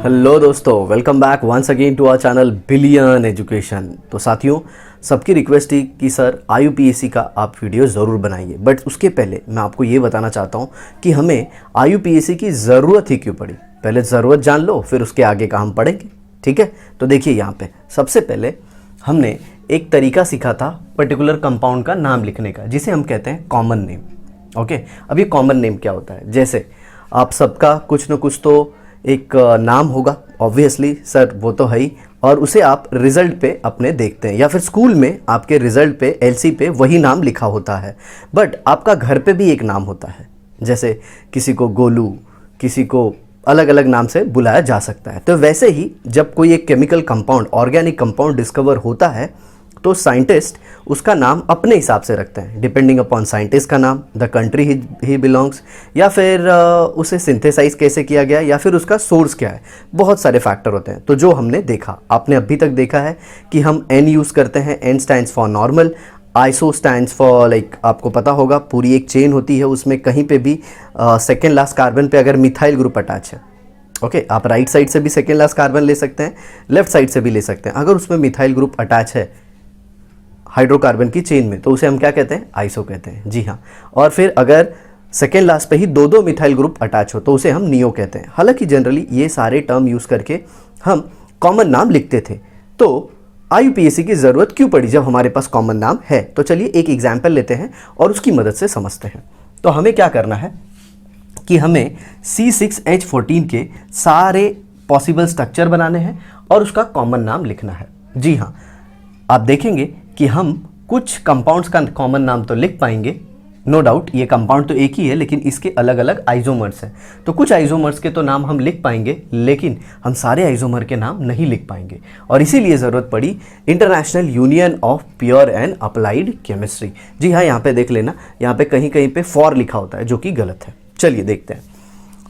Hello दोस्तों, welcome back once again to our channel Billion Education. तो साथियों, सबकी रिक्वेस्ट थी कि सर IUPAC का आप वीडियो ज़रूर बनाइए, बट उसके पहले मैं आपको ये बताना चाहता हूँ कि हमें IUPAC की ज़रूरत ही क्यों पड़ी। पहले ज़रूरत जान लो, फिर उसके आगे का हम पढ़ेंगे, ठीक है। तो देखिए यहाँ पे सबसे पहले हमने एक तरीका सीखा था पर्टिकुलर कंपाउंड का नाम लिखने का, जिसे हम कहते हैं कॉमन नेम। ओके, अब ये कॉमन नेम क्या होता है? जैसे आप सबका कुछ न कुछ तो एक नाम होगा, ऑब्वियसली सर वो तो है ही, और उसे आप रिजल्ट पे अपने देखते हैं या फिर स्कूल में आपके रिजल्ट पे LC पे वही नाम लिखा होता है। बट आपका घर पे भी एक नाम होता है, जैसे किसी को गोलू, किसी को अलग अलग नाम से बुलाया जा सकता है। तो वैसे ही जब कोई एक chemical compound, organic compound discover होता है तो साइंटिस्ट उसका नाम अपने हिसाब से रखते हैं, डिपेंडिंग अपॉन साइंटिस्ट का नाम, द कंट्री ही बिलोंग्स, या फिर उसे सिंथेसाइज कैसे किया गया, या फिर उसका सोर्स क्या है। बहुत सारे फैक्टर होते हैं। तो जो हमने देखा, आपने अभी तक देखा है कि हम N यूज़ करते हैं। N stands for normal, iso stands for like, आपको पता होगा पूरी एक चेन होती है, उसमें कहीं पे भी सेकेंड लास्ट कार्बन पे अगर मिथाइल ग्रुप अटैच है, ओके, आप राइट साइड से भी सेकेंड लास्ट कार्बन ले सकते हैं, लेफ्ट साइड से भी ले सकते हैं। अगर उसमें मिथाइल ग्रुप अटैच है हाइड्रोकार्बन की चेन में, तो उसे हम क्या कहते हैं? आइसो कहते हैं, जी हाँ। और फिर अगर सेकेंड लास्ट पे ही दो दो मिथाइल ग्रुप अटैच हो तो उसे हम नियो कहते हैं। हालांकि जनरली ये सारे टर्म यूज़ करके हम कॉमन नाम लिखते थे। तो IUPAC की ज़रूरत क्यों पड़ी जब हमारे पास कॉमन नाम है? तो चलिए एक एग्जाम्पल लेते हैं और उसकी मदद से समझते हैं। तो हमें क्या करना है कि हमें C6H14 के सारे पॉसिबल स्ट्रक्चर बनाने हैं और उसका कॉमन नाम लिखना है। जी हाँ, आप देखेंगे कि हम कुछ कंपाउंड्स का कॉमन नाम तो लिख पाएंगे, नो डाउट, ये कंपाउंड तो एक ही है लेकिन इसके अलग अलग आइसोमर्स हैं। तो कुछ आइसोमर्स के तो नाम हम लिख पाएंगे, लेकिन हम सारे आइसोमर के नाम नहीं लिख पाएंगे। और इसीलिए ज़रूरत पड़ी international union of pure and applied chemistry. जी हाँ, यहाँ पे देख लेना, यहाँ पे कहीं कहीं पे फॉर लिखा होता है, जो कि गलत है। चलिए देखते हैं।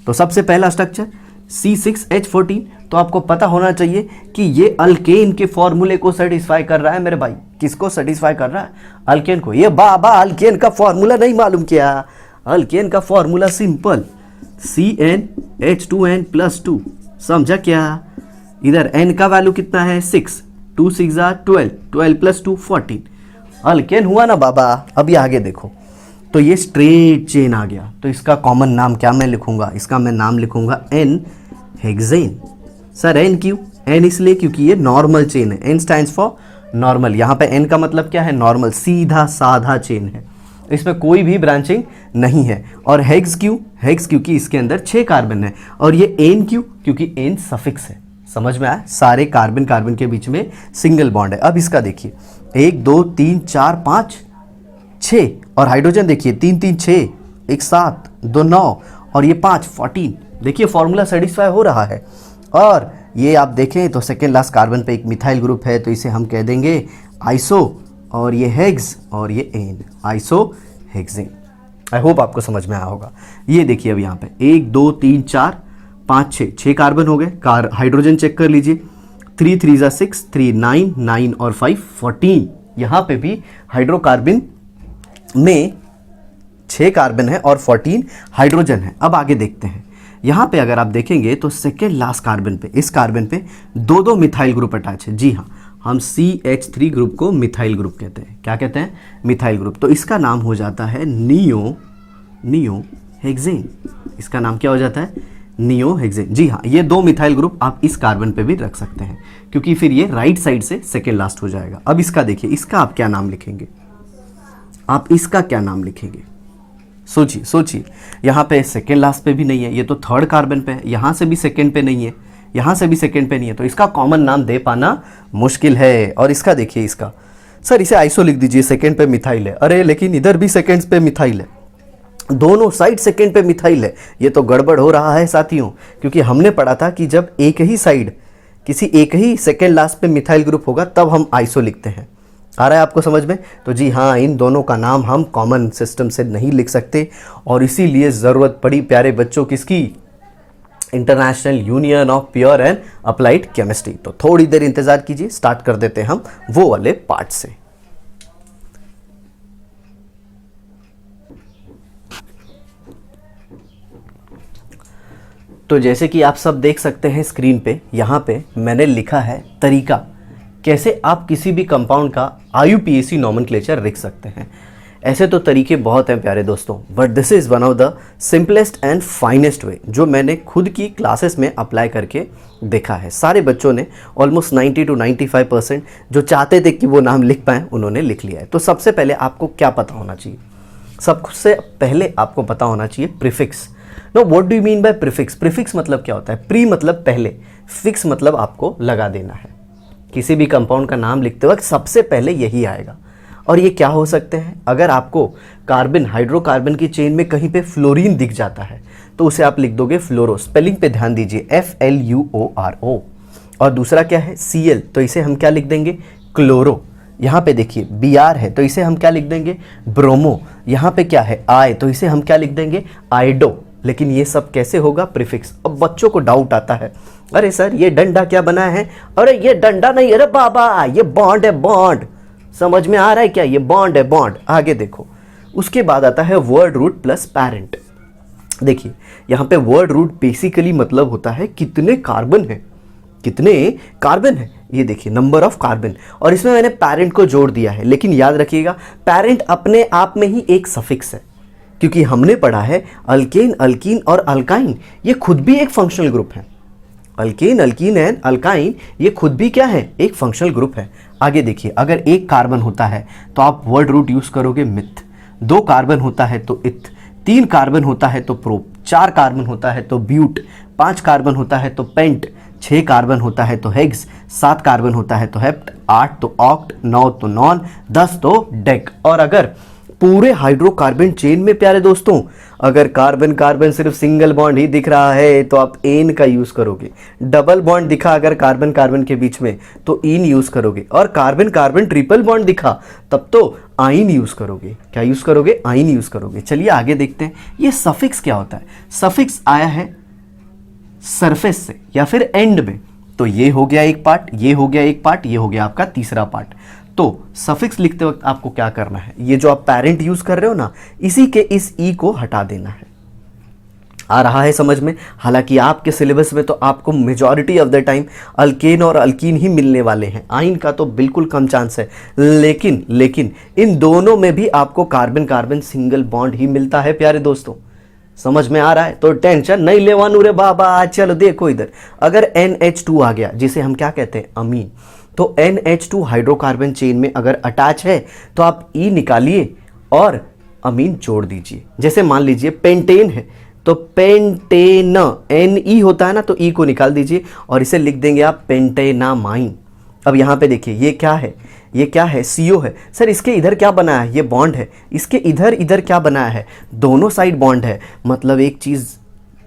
तो सबसे पहला स्ट्रक्चर C6H14, तो आपको पता होना चाहिए कि ये अल्केन के फॉर्मूले को सेटिस्फाई कर रहा है मेरे भाई। किसको सेटिस्फाई कर रहा है? अल्केन को। ये बाबा अल्केन का फॉर्मूला नहीं मालूम क्या? अल्केन का फॉर्मूला सिंपल, CnH2n+2, समझा क्या? इधर n का वैल्यू कितना है? 6, 2 6 12, 12 + 2 14। अल्केन हुआ ना बाबा। अभी आगे देखो, तो ये स्ट्रेट चेन आ गया। तो इसका कॉमन नाम क्या मैं लिखूंगा? इसका मैं नाम लिखूंगा N हेक्सेन। सर N क्यों? N इसलिए क्योंकि ये नॉर्मल चेन है। N stands for normal. यहाँ पे N का मतलब क्या है? नॉर्मल, सीधा साधा चेन है, इसमें कोई भी ब्रांचिंग नहीं है। और हेक्स क्यों? हेक्स क्योंकि इसके अंदर 6 कार्बन है। और ये N क्यों? क्योंकि N सफिक्स है। समझ में आया? सारे कार्बन कार्बन के बीच में सिंगल बॉन्ड है। अब इसका देखिए, 1 2 3 4 5 6, और हाइड्रोजन देखिए 3 3 6, 1 7 2 9, और ये 5 14। देखिए फॉर्मूला सेटिस्फाई हो रहा है। और ये आप देखें तो सेकेंड लास्ट कार्बन पे एक मिथाइल ग्रुप है, तो इसे हम कह देंगे आइसो, और ये हेक्स और ये ane, iso hexane. I hope आपको समझ में आया होगा। ये देखिए अब यहाँ पे 1 2 3 4 5 6 कार्बन हो गए। हाइड्रोजन चेक कर लीजिए, 3 3 6, 3 9 9 और 5 14। यहाँ पे भी हाइड्रोकार्बन में 6 कार्बन है और 14 हाइड्रोजन है। अब आगे देखते हैं। यहाँ पे अगर आप देखेंगे तो सेकेंड लास्ट कार्बन पे, इस कार्बन पे दो दो मिथाइल ग्रुप अटैच है। जी हाँ, हम CH3 ग्रुप को मिथाइल ग्रुप कहते हैं। क्या कहते हैं? Methyl group. तो इसका नाम हो जाता है नियो हेक्सेन। इसका नाम क्या हो जाता है? Neo hexane. जी हाँ, ये दो मिथाइल ग्रुप आप इस कार्बन पे भी रख सकते हैं, क्योंकि फिर ये राइट साइड से सेकेंड लास्ट हो जाएगा। अब इसका देखिए, इसका आप क्या नाम लिखेंगे? आप इसका क्या नाम लिखेंगे? सोचिए सोचिए। यहाँ पे सेकेंड लास्ट पे भी नहीं है, ये तो थर्ड कार्बन पे है। यहाँ से भी सेकेंड पे नहीं है, यहाँ से भी सेकेंड पे नहीं है, तो इसका कॉमन नाम दे पाना मुश्किल है। और इसका देखिए, इसका सर इसे आइसो लिख दीजिए, सेकेंड पे मिथाइल है। अरे लेकिन इधर भी सेकेंड पे मिथाइल है, दोनों साइड सेकेंड पे मिथाइल है। ये तो गड़बड़ हो रहा है साथियों, क्योंकि हमने पढ़ा था कि जब एक ही साइड, किसी एक ही सेकेंड लास्ट पे मिथाइल ग्रुप होगा तब हम आइसो लिखते हैं। आ रहा है आपको समझ में? तो जी हाँ, इन दोनों का नाम हम कॉमन सिस्टम से नहीं लिख सकते, और इसीलिए ज़रूरत पड़ी प्यारे बच्चों किसकी? International union of pure and applied chemistry. तो थोड़ी देर इंतजार कीजिए, स्टार्ट कर देते हैं हम वो वाले पार्ट से। तो जैसे कि आप सब देख सकते हैं स्क्रीन पे, यहाँ पे मैंने लिखा है तरीका कैसे आप किसी भी कंपाउंड का IUPAC नॉमेनक्लेचर लिख सकते हैं। ऐसे तो तरीके बहुत हैं प्यारे दोस्तों, but this is one of the simplest and finest way जो मैंने खुद की क्लासेस में अप्लाई करके देखा है। सारे बच्चों ने ऑलमोस्ट 90 to 95% जो चाहते थे कि वो नाम लिख पाएँ उन्होंने लिख लिया है। तो सबसे पहले आपको क्या पता होना चाहिए? सबसे पहले आपको पता होना चाहिए prefix. No, what do you mean by prefix? Prefix मतलब क्या होता है? प्री मतलब पहले, फिक्स मतलब आपको लगा देना है। किसी भी कंपाउंड का नाम लिखते वक्त सबसे पहले यही आएगा। और ये क्या हो सकते हैं? अगर आपको कार्बन, हाइड्रोकार्बन की चेन में कहीं पे फ्लोरीन दिख जाता है तो उसे आप लिख दोगे फ्लोरो। स्पेलिंग पे ध्यान दीजिए, FLUORO। और दूसरा क्या है? Cl, तो इसे हम क्या लिख देंगे? क्लोरो। यहाँ पे देखिए Br है तो इसे हम क्या लिख देंगे? ब्रोमो। यहाँ पे क्या है? I, तो इसे हम क्या लिख देंगे? आइडो। लेकिन ये सब कैसे होगा? प्रीफिक्स। अब बच्चों को डाउट आता है, अरे सर ये डंडा क्या बना है? अरे ये डंडा नहीं, अरे बाबा ये बॉन्ड है, बॉन्ड। समझ में आ रहा है क्या? ये बॉन्ड है, बॉन्ड। आगे देखो, उसके बाद आता है वर्ड रूट प्लस पैरेंट। देखिए यहाँ पे वर्ड रूट बेसिकली मतलब होता है कितने कार्बन है, कितने कार्बन है, ये देखिए नंबर ऑफ कार्बन। और इसमें मैंने पैरेंट को जोड़ दिया है, लेकिन याद रखिएगा पैरेंट अपने आप में ही एक सफिक्स है, क्योंकि हमने पढ़ा है अल्केन, अल्कीन और अल्काइन ये खुद भी एक फंक्शनल ग्रुप है। अल्केन, अल्कीन एंड अल्काइन ये खुद भी क्या है? एक फंक्शनल ग्रुप है। आगे देखिए, अगर एक कार्बन होता है तो आप वर्ड रूट यूज करोगे मिथ, 2 कार्बन होता है तो इथ, 3 कार्बन होता है तो प्रोप, 4 कार्बन होता है तो ब्यूट, 5 कार्बन होता है तो पेंट, 6 कार्बन होता है तो हेक्स, 7 कार्बन होता है तो हेप्ट, 8 तो ऑक्ट, 9 तो नॉन, 10 तो डेक। और अगर पूरे हाइड्रोकार्बन चेन में प्यारे दोस्तों अगर कार्बन कार्बन सिर्फ सिंगल बॉन्ड ही दिख रहा है तो आप एन का यूज करोगे। डबल बॉन्ड दिखा अगर कार्बन कार्बन के बीच में तो इन यूज करोगे। और कार्बन कार्बन ट्रिपल बॉन्ड दिखा तब तो आइन यूज करोगे। क्या यूज करोगे? आइन यूज करोगे। चलिए आगे देखते हैं ये सफिक्स क्या होता है। सफिक्स आया है सरफेस से या फिर एंड में, तो ये हो गया एक पार्ट, ये हो गया एक पार्ट, ये हो गया आपका तीसरा पार्ट। तो सफिक्स लिखते वक्त आपको क्या करना है? ये जो आप पैरेंट यूज कर रहे हो ना, इसी के इस ई को हटा देना है। आ रहा है समझ में? हालांकि आपके सिलेबस में तो आपको majority of the time alkane और अल्कीन ही मिलने वाले हैं, आइन का तो बिल्कुल कम चांस है। लेकिन इन दोनों में भी आपको कार्बन कार्बन सिंगल बॉन्ड ही मिलता है प्यारे दोस्तों। समझ में आ रहा है? तो टेंशन नहीं लेवानू रे बाबा। चलो देखो इधर, अगर NH2 आ गया जिसे हम क्या कहते हैं? अमीन, तो NH2 हाइड्रोकार्बन चेन में अगर अटैच है तो आप ई निकालिए और अमीन जोड़ दीजिए। जैसे मान लीजिए पेंटेन है तो पेंटेन, Ne होता है ना, तो ई को निकाल दीजिए और इसे लिख देंगे आप पेंटेनामाइन। अब यहाँ पे देखिए ये क्या है? ये क्या है? CO है। सर इसके इधर क्या बना है? ये बॉन्ड है। इसके इधर क्या बनाया है? दोनों साइड बॉन्ड है। मतलब एक चीज़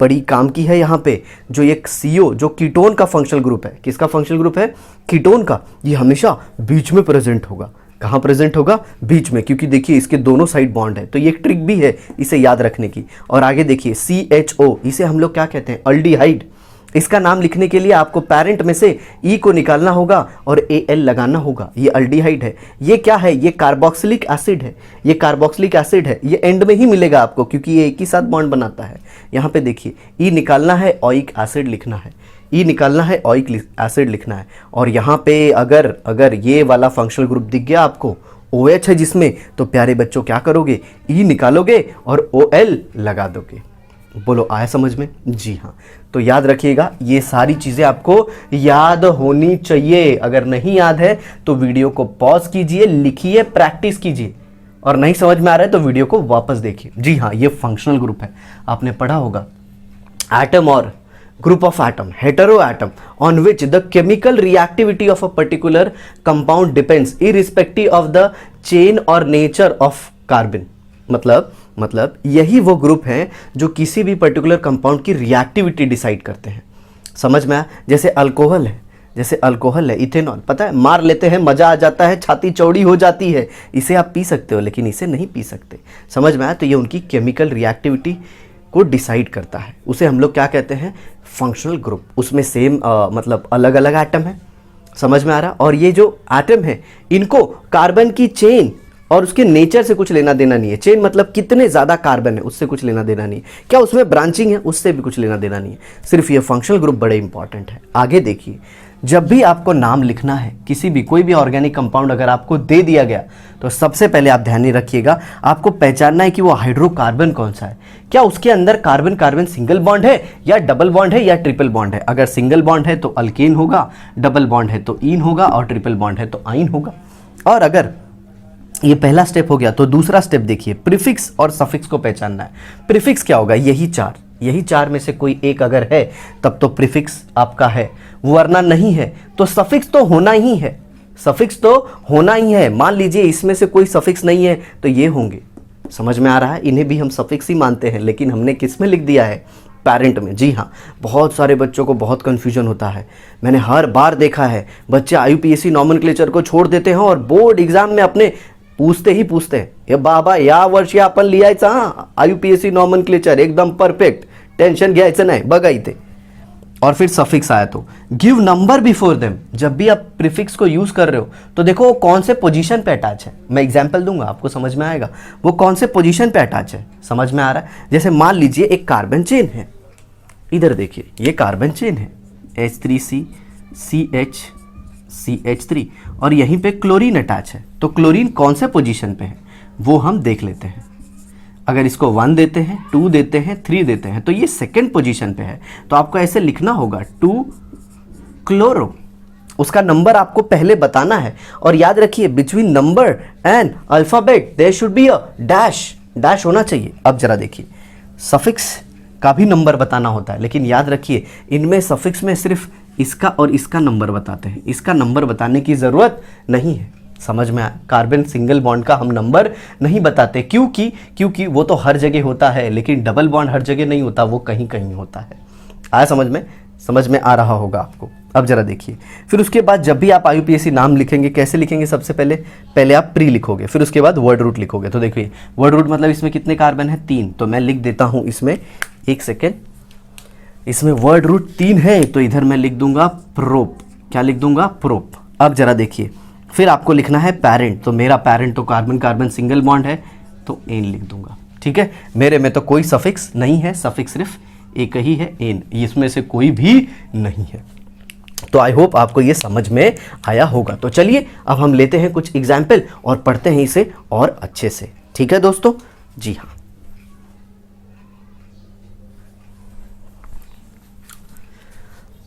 बड़ी काम की है यहाँ पे, जो ये CO जो कीटोन का फंक्शनल ग्रुप है। किसका फंक्शनल ग्रुप है? कीटोन का। ये हमेशा बीच में प्रेजेंट होगा। कहाँ प्रेजेंट होगा? बीच में, क्योंकि देखिए इसके दोनों साइड बॉन्ड है। तो ये एक ट्रिक भी है इसे याद रखने की। और आगे देखिए CHO, इसे हम लोग क्या कहते हैं? अल्डिहाइड। इसका नाम लिखने के लिए आपको पैरेंट में से ई को निकालना होगा और Al लगाना होगा। ये अल्डिहाइड है। ये क्या है? ये कार्बोक्सिलिक एसिड है। ये कार्बोक्सिलिक एसिड है। ये एंड में ही मिलेगा आपको क्योंकि ये एक ही साथ बॉन्ड बनाता है। यहाँ पे देखिए ई निकालना है, ऑइक एसिड लिखना है। ई निकालना है, ऑइक एसिड लिखना है। और यहाँ पे अगर ये वाला फंक्शनल ग्रुप दिख गया आपको, OH है जिसमें, तो प्यारे बच्चों क्या करोगे? ई निकालोगे और OL लगा दोगे। बोलो आया समझ में? जी हाँ। तो याद रखिएगा ये सारी चीज़ें आपको याद होनी चाहिए। अगर नहीं याद है तो वीडियो को पॉज कीजिए, लिखिए, प्रैक्टिस कीजिए। और नहीं समझ में आ रहा है तो वीडियो को वापस देखिए। जी हाँ, ये फंक्शनल ग्रुप है, आपने पढ़ा होगा। एटम और group of atom, heteroatom, on which the chemical reactivity of a particular compound depends irrespective of the chain or nature of carbon। मतलब यही वो ग्रुप हैं जो किसी भी पर्टिकुलर कंपाउंड की रिएक्टिविटी डिसाइड करते हैं। समझ में आया? जैसे अल्कोहल है, इथेनॉल, पता है मार लेते हैं, मजा आ जाता है, छाती चौड़ी हो जाती है, इसे आप पी सकते हो लेकिन इसे नहीं पी सकते। समझ में आया? तो ये उनकी केमिकल रिएक्टिविटी को डिसाइड करता है। उसे हम लोग क्या कहते हैं? Functional group. उसमें सेम मतलब अलग अलग एटम है। समझ में आ रहा? और ये जो एटम है इनको कार्बन की चेन और उसके नेचर से कुछ लेना देना नहीं है। चेन मतलब कितने ज़्यादा कार्बन है उससे कुछ लेना देना नहीं है, क्या उसमें ब्रांचिंग है उससे भी कुछ लेना देना नहीं है, सिर्फ ये फंक्शनल ग्रुप बड़े इंपॉर्टेंट है। आगे देखिए, जब भी आपको नाम लिखना है किसी भी कोई भी ऑर्गेनिक कंपाउंड अगर आपको दे दिया गया तो सबसे पहले आप ध्यान में रखिएगा, आपको पहचानना है कि वो हाइड्रोकार्बन कौन सा है, क्या उसके अंदर कार्बन कार्बन सिंगल बॉन्ड है या डबल बॉन्ड है या ट्रिपल बॉन्ड है। अगर सिंगल बॉन्ड है तो अल्केन होगा, डबल बॉन्ड है तो ईन होगा और ट्रिपल बॉन्ड है तो आइन होगा। और अगर ये पहला स्टेप हो गया तो दूसरा स्टेप देखिए, प्रीफिक्स और सफिक्स को पहचानना है। प्रीफिक्स क्या होगा, यही चार में से कोई एक अगर है तब तो प्रीफिक्स आपका है, वरना नहीं है तो सफिक्स तो होना ही है, सफिक्स तो होना ही है। मान लीजिए इसमें से कोई सफिक्स नहीं है तो ये होंगे, समझ में आ रहा है, इन्हें भी हम सफिक्स ही मानते हैं, लेकिन हमने किस में लिख दिया है, पेरेंट में। जी हाँ, बहुत सारे बच्चों को बहुत कन्फ्यूजन होता है, मैंने हर बार देखा है बच्चे IUPAC नॉमेनक्लेचर को छोड़ देते हैं और बोर्ड एग्जाम में अपने पूछते हैं ये बाबा या वर्षी आपण लिहायचा IUPAC नॉमेनक्लेचर एकदम परफेक्ट, टेंशन घ्यायचं नाही बघायचे। और फिर सफिक्स आया तो गिव नंबर बिफोर देम। जब भी आप प्रीफिक्स को यूज कर रहे हो तो देखो वो कौन से पोजीशन पे अटैच है, मैं एग्जांपल दूंगा आपको समझ में आएगा वो कौन से पोजीशन पे अटैच है, समझ में आ रहा है। जैसे मान लीजिए एक कार्बन चेन है, इधर देखिए ये कार्बन चेन है H3C CH3 और यहीं पे क्लोरीन अटैच है, तो क्लोरीन कौन से पोजीशन पे है वो हम देख लेते हैं। अगर इसको 1 देते हैं, 2 देते हैं, 3 देते हैं तो ये सेकेंड पोजीशन पे है, तो आपको ऐसे लिखना होगा 2 क्लोरो, उसका नंबर आपको पहले बताना है। और याद रखिए between number and alphabet there should be a dash होना चाहिए। अब जरा देखिए, सफिक्स का भी नंबर बताना होता है, लेकिन याद रखिए इनमें सफिक्स में सिर्फ इसका और इसका नंबर बताते हैं, इसका नंबर बताने की ज़रूरत नहीं है, समझ में आया। कार्बन सिंगल बॉन्ड का हम नंबर नहीं बताते, क्योंकि वो तो हर जगह होता है, लेकिन डबल बॉन्ड हर जगह नहीं होता, वो कहीं कहीं होता है। आया समझ में आ रहा होगा आपको। अब जरा देखिए, फिर उसके बाद जब भी आप IUPAC नाम लिखेंगे कैसे लिखेंगे, सबसे पहले आप प्री लिखोगे, फिर उसके बाद वर्ड रूट लिखोगे। तो देखिए वर्ड रूट मतलब इसमें कितने कार्बन है, 3, तो मैं लिख देता हूं इसमें, एक सेकेंड, इसमें वर्ड रूट 3 है तो इधर मैं लिख दूंगा प्रोप, क्या लिख दूंगा, प्रोप। अब जरा देखिए, फिर आपको लिखना है पेरेंट, तो मेरा पेरेंट तो कार्बन कार्बन सिंगल बॉन्ड है तो एन लिख दूंगा, ठीक है। मेरे में तो कोई सफिक्स नहीं है, सफिक्स सिर्फ एक ही है, एन, इसमें से कोई भी नहीं है। तो आई होप आपको ये समझ में आया होगा। तो चलिए अब हम लेते हैं कुछ एग्जाम्पल और पढ़ते हैं इसे और अच्छे से, ठीक है दोस्तों। जी हाँ,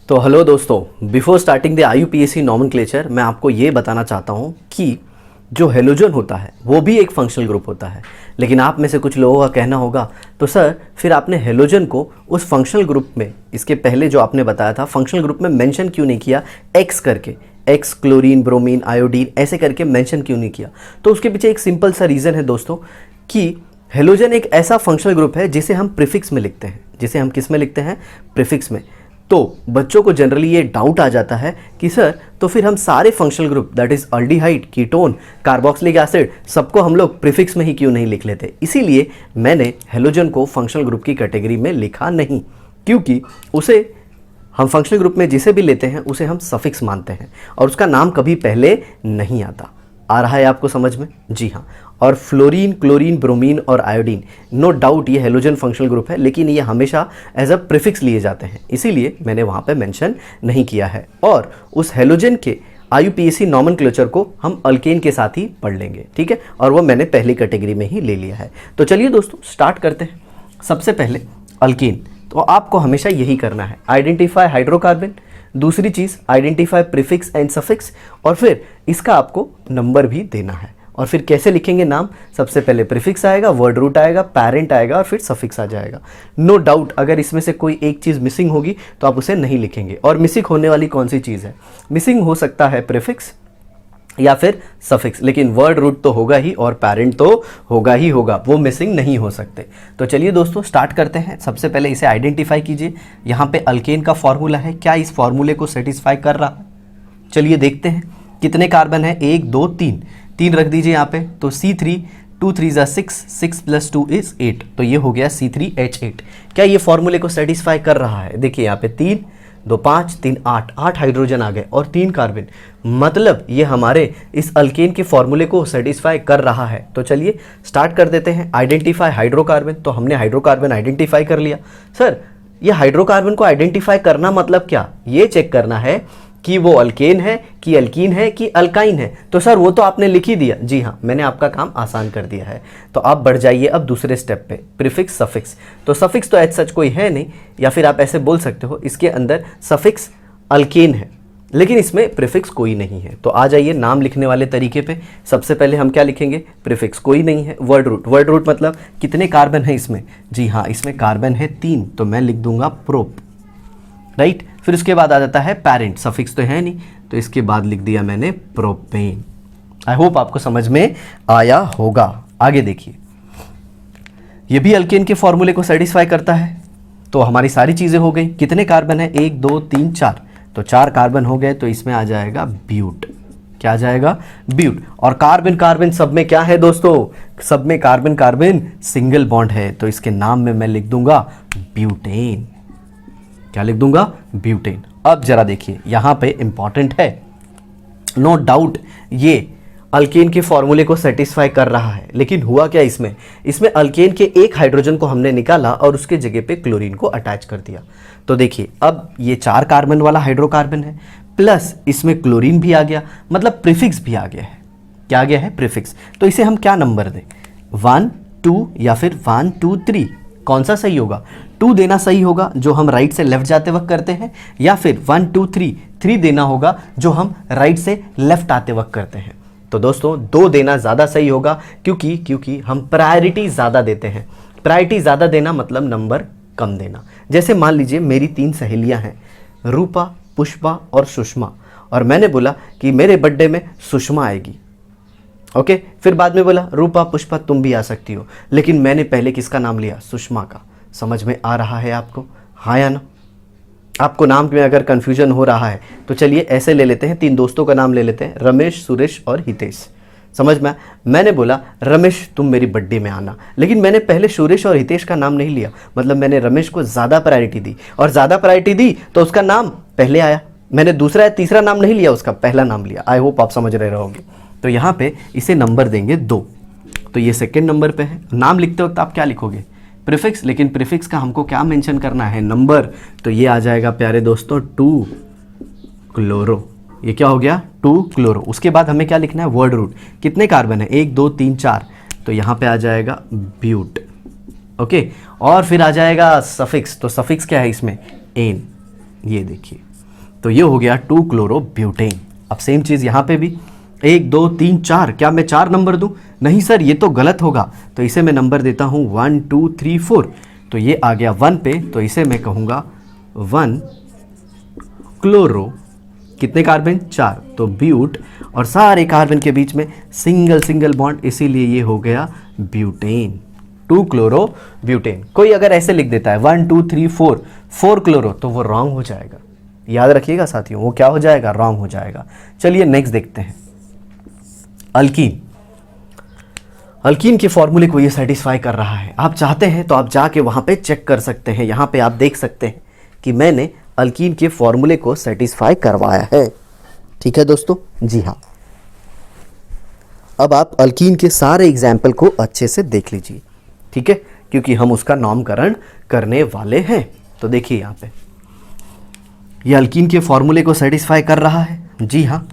तो हेलो दोस्तों, before starting the IUPAC nomenclature मैं आपको ये बताना चाहता हूँ कि जो हेलोजन होता है वो भी एक फंक्शनल ग्रुप होता है। लेकिन आप में से कुछ लोगों का कहना होगा तो सर फिर आपने हेलोजन को उस फंक्शनल ग्रुप में, इसके पहले जो आपने बताया था फंक्शनल ग्रुप में मेंशन क्यों नहीं किया, एक्स करके, एक्स क्लोरीन ब्रोमीन आयोडीन ऐसे करके मेंशन क्यों नहीं किया। तो उसके पीछे एक सिंपल सा रीज़न है दोस्तों कि हेलोजन एक ऐसा फंक्शनल ग्रुप है जिसे हम प्रीफिक्स में लिखते हैं, जिसे हम किस में लिखते हैं, प्रीफिक्स में। तो बच्चों को जनरली ये डाउट आ जाता है कि सर तो फिर हम सारे functional group that is aldehyde, ketone, carboxylic acid सबको हम लोग प्रीफिक्स में ही क्यों नहीं लिख लेते। इसीलिए मैंने हेलोजन को फंक्शनल ग्रुप की कैटेगरी में लिखा नहीं, क्योंकि उसे हम फंक्शनल ग्रुप में जिसे भी लेते हैं उसे हम सफिक्स मानते हैं और उसका नाम कभी पहले नहीं आता। आ रहा है आपको समझ में? जी हाँ। और फ्लोरीन, क्लोरीन, ब्रोमीन और आयोडीन, नो डाउट ये हेलोजन फंक्शनल ग्रुप है, लेकिन ये हमेशा एज अ प्रीफिक्स लिए जाते हैं, इसीलिए मैंने वहाँ पे मेंशन नहीं किया है। और उस हेलोजन के IUPAC नॉमेनक्लेचर को हम अल्केन के साथ ही पढ़ लेंगे, ठीक है, और वो मैंने पहली कैटेगरी में ही ले लिया है। तो चलिए दोस्तों स्टार्ट करते हैं। सबसे पहले अल्केन, तो आपको हमेशा यही करना है, आइडेंटिफाई हाइड्रोकार्बन, दूसरी चीज़ आइडेंटिफाई प्रीफिक्स एंड सफिक्स, और फिर इसका आपको नंबर भी देना है। और फिर कैसे लिखेंगे नाम, सबसे पहले प्रीफिक्स आएगा, वर्ड रूट आएगा, पेरेंट आएगा और फिर सफिक्स आ जाएगा। नो डाउट अगर इसमें से कोई एक चीज़ मिसिंग होगी तो आप उसे नहीं लिखेंगे। और मिसिंग होने वाली कौन सी चीज़ है, मिसिंग हो सकता है प्रीफिक्स या फिर सफिक्स, लेकिन वर्ड रूट तो होगा ही और पेरेंट तो होगा ही होगा, वो मिसिंग नहीं हो सकते। तो चलिए दोस्तों स्टार्ट करते हैं। सबसे पहले इसे आइडेंटिफाई कीजिए। यहाँ पे अल्केन का फॉर्मूला है, क्या इस फॉर्मूले को सेटिस्फाई कर रहा है? चलिए देखते हैं कितने कार्बन है, 1 2 3 रख दीजिए यहाँ पे। तो C3, 2 3 = 6, 6 + 2 = 8, तो ये हो गया C3H8। क्या ये फॉर्मूले को सेटिस्फाई कर रहा है? देखिए यहाँ पे 3 2 5 3 8, 8 हाइड्रोजन आ गए और 3 कार्बन। मतलब ये हमारे इस अल्केन के फॉर्मूले को सेटिस्फाई कर रहा है। तो चलिए स्टार्ट कर देते हैं। आइडेंटिफाई हाइड्रोकार्बन, तो हमने हाइड्रोकार्बन आइडेंटिफाई कर लिया। सर ये हाइड्रोकार्बन को आइडेंटिफाई करना मतलब क्या? ये चेक करना है कि वो अल्केन है कि अल्कीन है कि अल्काइन है। तो सर वो तो आपने लिख ही दिया। जी हाँ, मैंने आपका काम आसान कर दिया है। तो आप बढ़ जाइए अब दूसरे स्टेप पे, प्रीफिक्स सफिक्स। तो सफिक्स तो एज सच कोई है नहीं, या फिर आप ऐसे बोल सकते हो इसके अंदर सफिक्स अल्केन है लेकिन इसमें प्रीफिक्स कोई नहीं है। तो आ जाइए नाम लिखने वाले तरीके पे। सबसे पहले हम क्या लिखेंगे? प्रीफिक्स कोई नहीं है। वर्ड रूट, वर्ड रूट मतलब कितने कार्बन है इसमें? जी हाँ, इसमें कार्बन है 3, तो मैं लिख दूंगा प्रोप, राइट। फिर उसके बाद आ जाता है पेरेंट, सफिक्स तो है नहीं, तो इसके बाद लिख दिया मैंने प्रोपेन। आई होप आपको समझ में आया होगा। आगे देखिए, ये भी अल्केन के फॉर्मूले को सेटिस्फाई करता है। तो हमारी सारी चीजें हो गई। कितने कार्बन है? 1 2 3 4, तो 4 कार्बन हो गए। तो इसमें आ जाएगा ब्यूट। क्या आ जाएगा? ब्यूट। और कार्बन कार्बन सब में क्या है दोस्तों? सब में कार्बन कार्बन सिंगल बॉन्ड है, तो इसके नाम में मैं लिख दूंगा ब्यूटेन। क्या लिख दूंगा? ब्यूटेन। अब जरा देखिए, यहां पे इंपॉर्टेंट है, नो डाउट ये अल्केन के फॉर्मूले को सेटिस्फाई कर रहा है। लेकिन हुआ क्या इसमें? इसमें अल्केन के एक हाइड्रोजन को हमने निकाला और उसके जगह पे क्लोरीन को अटैच कर दिया। तो देखिए, अब ये 4 कार्बन वाला हाइड्रोकार्बन है, प्लस इसमें क्लोरीन भी आ गया, मतलब प्रीफिक्स भी आ गया है। क्या आ गया है? प्रीफिक्स। तो इसे हम क्या नंबर दें? 1 2 या फिर 1 2 3? कौन सा सही होगा? 2 देना सही होगा, जो हम राइट से लेफ्ट जाते वक्त करते हैं, या फिर 1 2 3? 3 देना होगा, जो हम राइट से लेफ्ट आते वक्त करते हैं। तो दोस्तों 2 देना ज़्यादा सही होगा, क्योंकि हम प्रायोरिटी ज़्यादा देते हैं। प्रायोरिटी ज़्यादा देना मतलब नंबर कम देना। जैसे मान लीजिए मेरी 3 सहेलियां हैं, रूपा, पुष्पा और सुषमा, और मैंने बोला कि मेरे बर्थडे में सुषमा आएगी। ओके, फिर बाद में बोला रूपा, पुष्पा तुम भी आ सकती हो, लेकिन मैंने पहले किसका नाम लिया? सुषमा का। समझ में आ रहा है आपको? हाँ या ना? आपको नाम में अगर कंफ्यूजन हो रहा है तो चलिए ऐसे ले लेते हैं, 3 दोस्तों का नाम ले लेते हैं, रमेश, सुरेश और हितेश। समझ में? मैंने बोला रमेश तुम मेरी बर्थडे में आना, लेकिन मैंने पहले सुरेश और हितेश का नाम नहीं लिया, मतलब मैंने रमेश को ज़्यादा प्रायोरिटी दी, और ज़्यादा प्रायोरिटी दी तो उसका नाम पहले आया। मैंने दूसरा या तीसरा नाम नहीं लिया, उसका पहला नाम लिया। आई होप आप समझ रहे होंगे। तो यहाँ पे इसे नंबर देंगे 2, तो ये सेकेंड नंबर पे है। नाम लिखते वक्त आप क्या लिखोगे? प्रीफिक्स, लेकिन प्रीफिक्स का हमको क्या मेंशन करना है? नंबर। तो ये आ जाएगा प्यारे दोस्तों 2 क्लोरो। ये क्या हो गया? 2 क्लोरो। उसके बाद हमें क्या लिखना है? Word root. कितने कार्बन है? 1 2 3 4, तो यहाँ पे आ जाएगा ब्यूट। ओके, और फिर आ जाएगा सफिक्स। तो सफिक्स क्या है इसमें? एन। ये देखिए, तो ये हो गया 2 क्लोरो ब्यूटेन। अब सेम चीज़ यहाँ पे भी 1 2 3 4, क्या मैं 4 नंबर दूं? नहीं सर, ये तो गलत होगा, तो इसे मैं नंबर देता हूं 1 2 3 4। तो ये आ गया 1 पे, तो इसे मैं कहूँगा 1 क्लोरो। कितने कार्बन? 4, तो ब्यूट, और सारे कार्बन के बीच में सिंगल सिंगल बॉन्ड, इसीलिए ये हो गया ब्यूटेन। 2 chloro butane. कोई अगर ऐसे लिख देता है 1 2 3 4 4 क्लोरो, तो वो रॉन्ग हो जाएगा। याद रखिएगा साथियों, वो क्या हो जाएगा? रॉन्ग हो जाएगा। चलिए नेक्स्ट देखते हैं, अल्कीन। अल्कीन के फॉर्मूले को ये सेटिस्फाई कर रहा है। आप चाहते हैं तो आप जाके वहाँ पे चेक कर सकते हैं। यहाँ पे आप देख सकते हैं कि मैंने अल्कीन के फॉर्मूले को सेटिस्फाई करवाया है। ठीक है दोस्तों? जी हाँ। अब आप अल्कीन के सारे एग्जाम्पल को अच्छे से देख लीजिए, ठीक है, क्योंकि हम उसका नामकरण करने वाले हैं। तो देखिए यहाँ पे ये अल्कीन के फॉर्मूले को सेटिस्फाई कर रहा है। जी हाँ,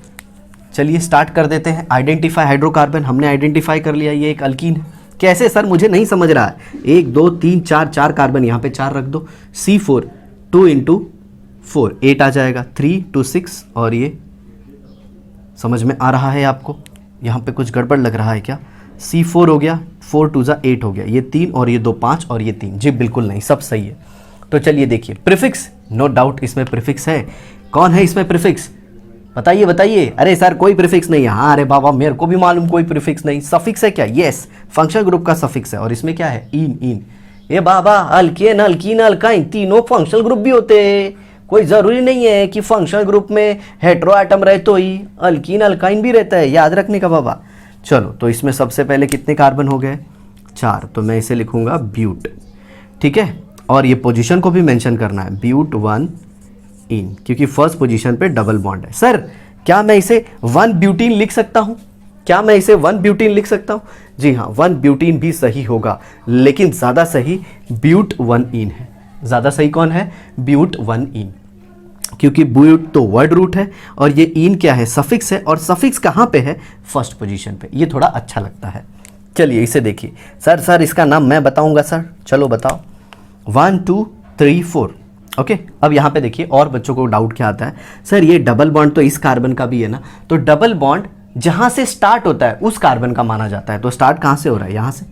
चलिए स्टार्ट कर देते हैं। आइडेंटिफाई हाइड्रोकार्बन हमने आइडेंटिफाई कर लिया, ये एक अल्कीन है। कैसे सर? मुझे नहीं समझ रहा है। 1 2 3 4, 4 कार्बन, यहाँ पे 4 रख दो। C4, 2 × 4 8 आ जाएगा, 3 2 6, और ये समझ में आ रहा है आपको? यहाँ पे कुछ गड़बड़ लग रहा है क्या? C4 हो गया, 4 2 8 हो गया, ये 3 और ये 2 5 और ये 3। जी बिल्कुल नहीं, सब सही है। तो चलिए देखिए, प्रीफिक्स, नो डाउट इसमें प्रीफिक्स है। कौन है इसमें प्रीफिक्स? बताइए बताइए। अरे सर कोई प्रीफिक्स नहीं है। हाँ, अरे बाबा मेरे को भी मालूम कोई प्रीफिक्स नहीं। सफिक्स है क्या? यस, फंक्शनल ग्रुप का सफिक्स है। और इसमें क्या है? इन। इन। ये बाबा अल्केन, अल्कीन, अल्काइन तीनों फंक्शनल ग्रुप भी होते हैं। कोई ज़रूरी नहीं है कि फंक्शनल ग्रुप में हेटेरो एटम रहे तो ही अल्कीन अल्काइन भी रहता है, याद रखने का बाबा। चलो, तो इसमें सबसे पहले कितने कार्बन हो गए? 4, तो मैं इसे लिखूंगा ब्यूट। ठीक है, और ये पोजीशन को भी मेंशन करना है, ब्यूट 1 इन, क्योंकि फर्स्ट पोजीशन पे डबल बॉन्ड है। सर क्या मैं इसे 1 ब्यूटीन लिख सकता हूं? क्या मैं इसे 1 ब्यूटीन लिख सकता हूं? जी हाँ, 1 ब्यूटीन भी सही होगा, लेकिन ज़्यादा सही ब्यूट 1 इन है। ज़्यादा सही कौन है? ब्यूट 1 इन, क्योंकि ब्यूट तो वर्ड रूट है और ये इन क्या है? सफिक्स है, और सफिक्स कहाँ पे है? फर्स्ट पोजीशन पे। ये थोड़ा अच्छा लगता है। चलिए इसे देखिए। सर इसका नाम मैं बताऊंगा सर, चलो बताओ। 1 2 3 4। ओके, अब यहाँ पे देखिए और बच्चों को डाउट क्या आता है, सर ये डबल बॉन्ड तो इस कार्बन का भी है ना, तो डबल बॉन्ड जहाँ से स्टार्ट होता है उस कार्बन का माना जाता है। तो स्टार्ट कहाँ से हो रहा है? यहाँ से।